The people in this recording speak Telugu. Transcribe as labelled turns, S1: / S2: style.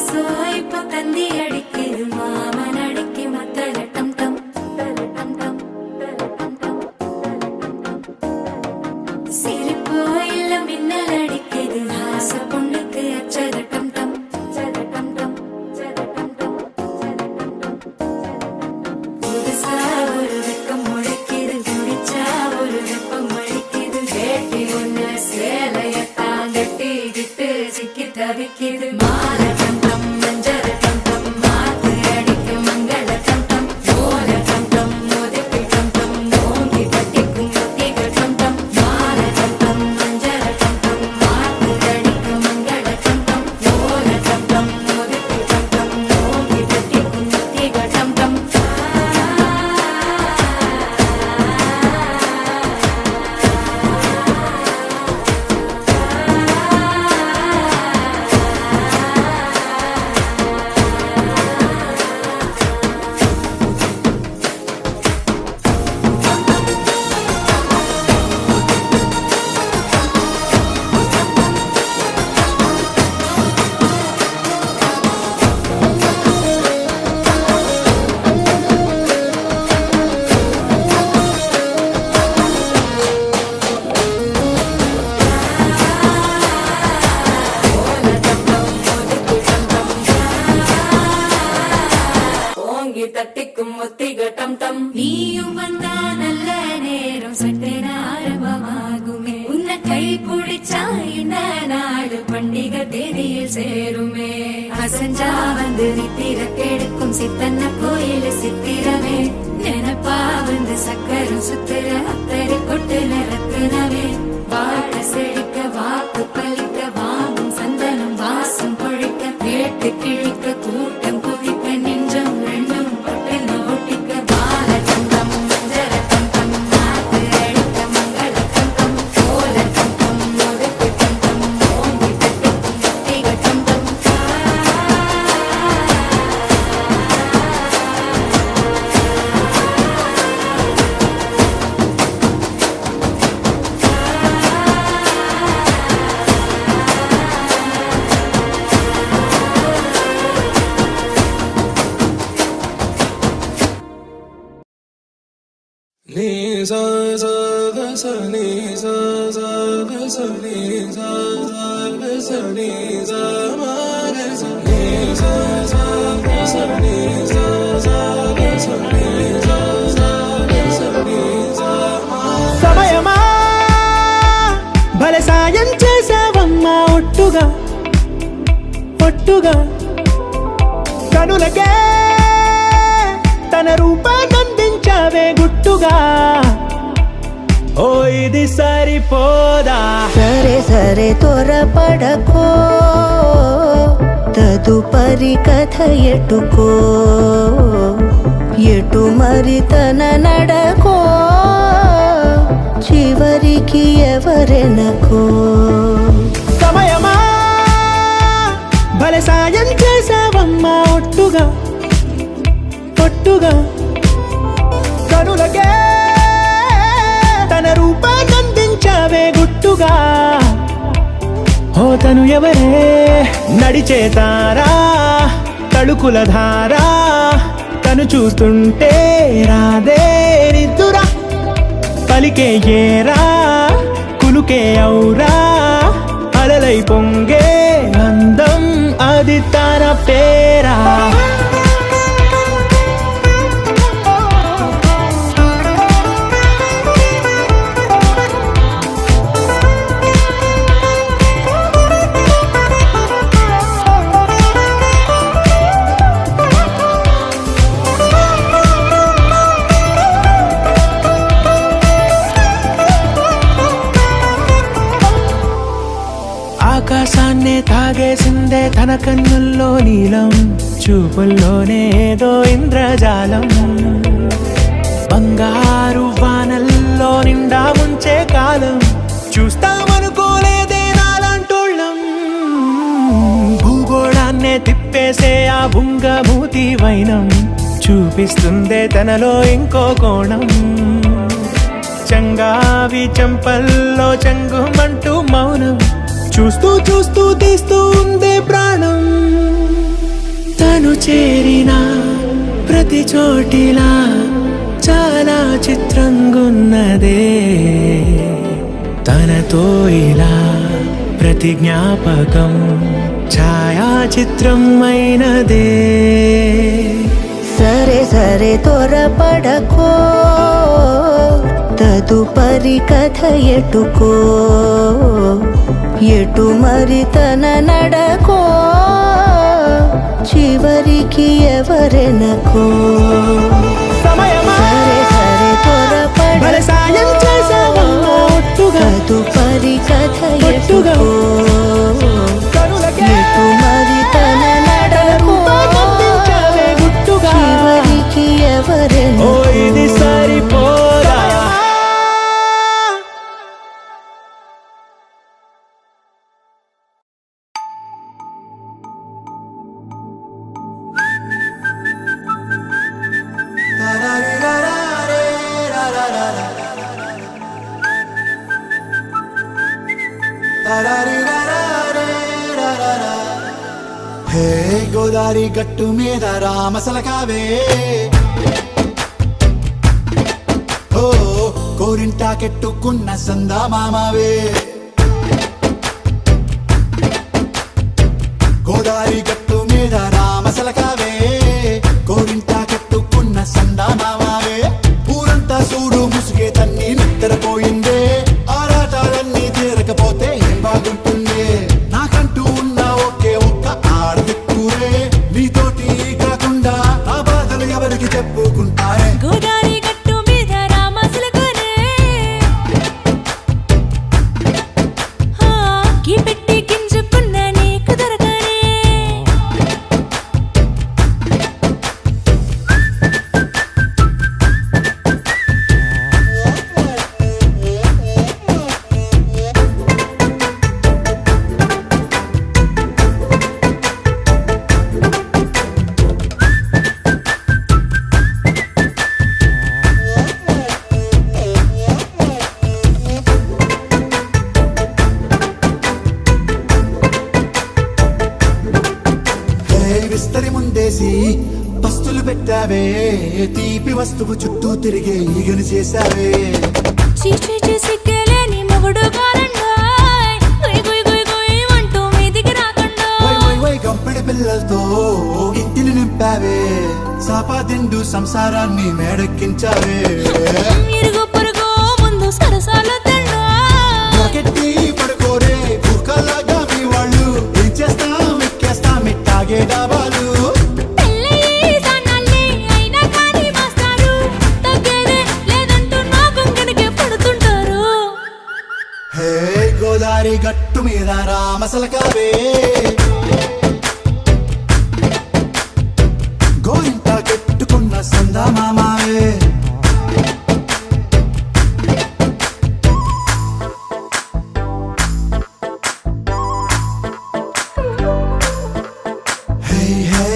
S1: மனசோ இப்ப தந்தி அடிக்குது மாமன் அடிக்கு மத்தள டம் டம் டம் டம் சிரிப்போ இல்ல மின்னல் அடிக்குது ஆசை பொண்ணுக்கு அச்சத டம் டம் டம் டம் புதுசா ஒரு வெக்கம் முளைக்குது குடிச்சா ஒரு வெப்பம் அடிக்குது வேட்டி ஒண்ணு சேலையத்தான் கட்டி கிட்டு சிக்கி தவிக்குது மாலை டம் டம் மஞ்சள் டம் டம் மாத்து அடிக்கு மங்கள டம் டம் ஓல டம் டம் மோதிக்கு டம் டம் ஓங்கி தட்டிக்கும் முத்திகள் டம் டம் மாலை டம் டம் மஞ்சள் டம் டம் மாத்து அடிக்கு மங்கள டம் டம் ஓல டம் டம் மோதிக்கு டம் டம் ஓங்கி தட்டிக்கும் முத்திகள் டம் டம் ஓங்கி தட்டிக்கும் முத்திக டம் டம் நீயும் வந்தா நல்ல நேரம் சட்டென ஆரம்பமாகுமே உன்னை கை பிடிச்சா இந்த நாடு பண்டிகை தேதியில் சேருமே அசஞ்சா வந்து நித்திர கெடுக்கும் சித்தன்ன கோயில் சித்திரமே நினைப்பா வந்து சக்கரம் சுத்துற அத்தரை கொட்டுல ரத்தினவே வாழ செழிக்க வாக்கு பலிக்க வாங்கும் சந்தனம் வாசம் பொழிக்க கேட்டு கிழிக்க கூட்டம் குதிக்க நெஞ்சம் ரெண்டும் பட்டுல ஒட்டிக்க பால தங்கம் மஞ்சர தங்கம் மாத்து அடிக்க மங்கள தங்கம் கோல தங்கம் ஒதுக்கு தங்கம் ஓங்கி தட்டிக்கும் முத்திக தங்கம்
S2: ni sa sa ga sa ni sa sa ga sa ni sa sa ga sa ni sa ma ga sa ni sa sa ga sa ni sa sa ga sa ni sa sa ga sa ni sa ma
S3: సమయమా భలే సాయం చేసావమ్మా ఒట్టుగా ఒట్టుగా కనులకే తన రూపాన్నందించావే గుట్టుగా ఓ ఇది సరిపోదా
S4: సరే సరే త్వరపడకో తదుపరి కథ ఎటుకో ఎటు మరి తన నడకో చివరికి ఎవరెనకో
S3: సమయమా భలే సాయం చేసావమ్మా ఒట్టుగా ఒట్టుగా కనులకే తన రూపాన్నందించావే గుట్టుగా ఓ తను ఎవరే నడిచే తారా తళుకుల ధారా తను చూస్తుంటే రాదే నిద్దురా పలికే ఏరా కులుకే ఔరా అలలై పొంగే అందం అది తన పేరా ఆకాశాన్నే తాగేసిందే తన కన్నుల్లో నీలం చూపుల్లోనే ఏదో ఇంద్రజాలం బంగారు వానల్లో నిండా ముంచే కాలం చూస్తామనుకోలేదే నాలాంటోళ్ళం భూగోళాన్నే తిప్పేసే ఆ బుంగమూతి వైనం చూపిస్తుందే తనలో ఇంకో కోణం చంగావి చెంపల్లో చెంగుమంటూ మౌనం చూస్తూ చూస్తూ తీస్తూ ఉందే ప్రాణం తను చేరిన ప్రతి చోటిలా చాలా చిత్రంగున్నదే తనతో ఇలా ప్రతి జ్ఞాపకం ఛాయాచిత్రం అయినదే
S4: సరే సరే త్వరపడకో తదుపరి కథ ఎటుకో ఎటు మరి తన నడకో చివరికి ఎవరెనకో
S3: సమయమా
S4: సరే సరే
S3: భలే సాయం చేసావమ్మా ఒట్టుగా
S4: తదుపరి కథ
S3: ఒట్టుగా
S4: ఎటుకో
S3: కనులకే
S4: ఎటు మరి తన నడకో
S3: అందించావే గుట్టుగా
S4: చివరికి
S3: ఓ
S4: ఎవరెనకో
S3: ఇది సరిపోదా
S5: హే గోదారి గట్టు మీద రామసలకావే ఓ కోరింటాకెట్టుకున్న సందా మామావే గోదారి గట్టు మీద రామసలకావే కోరింటాకెట్టుకున్న సందా మామావే ఊరంతా చూడు ముసుగే తన్ని నిద్రపోయిందే ఆరాటాలన్నీ తీరకపోతే ఏం బాగుంటుంది నాకంటూ ఉన్న ఒకే ఒక్క ఆడదిక్కురే నీతోటి కాకుండా నా బాధలు ఎవరికి చెప్పుకుంటారే
S1: గోదారి గట్టు మీద రామసులకునే కీ పెట్టి గింజుకున్న నీకు దొరకనే
S5: హే విస్తరి ముందేసి పస్తులు పెట్టావే తీపి వస్తువు చుట్టూ తిరిగే ఈగను చేశావే
S1: చీచీ చేసి కేలేని మొగుడు కారండాయ్ గుయ్ గుయ్ గుయ్ గుయ్ అంటూ మీదికి రాకుండా
S5: వై వై వై గంపెడి పిల్లలతో ఇంటిని నింపావే సాపాదిండు సంసారాన్ని మేడెక్కించావే
S1: ఇరుగు పొరుగు ముందు సరసాల తండా
S5: నాకెట్టి పడుకోరే కుక్కలాగా మీ వాళ్ళు ఏం చేస్తాం ఎక్కేస్తాం ఇట్టాగే డాబాలు
S1: పెళ్ళయి సన్నాళ్ళే అయినా కానీ మాస్తారు తగ్గేదే లేదంటూ నా కొంగడికే పడుతుంటారు
S5: హే గోదారి గట్టు మీద రామసలకావే గోరింట కెట్టుకున్న సందా మామావే హే హే